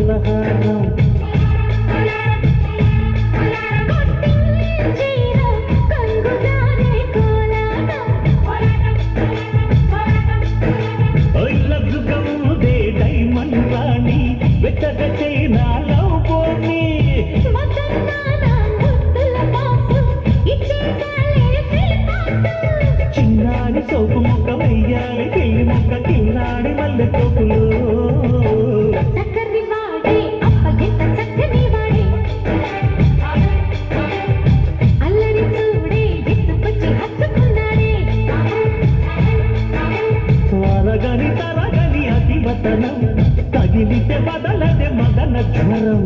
కులహారం diamond రాణి వెచ్చగచ్చే నాలో పోనీ చిన్నాడి సోపు మొక్క వెయ్యాలి కిల్లి మొక్క కిల్లాడి మల్లె తోపులు త్వరగని తరగని అతివతనం తగిలితే బదలదే మదన జ్వరం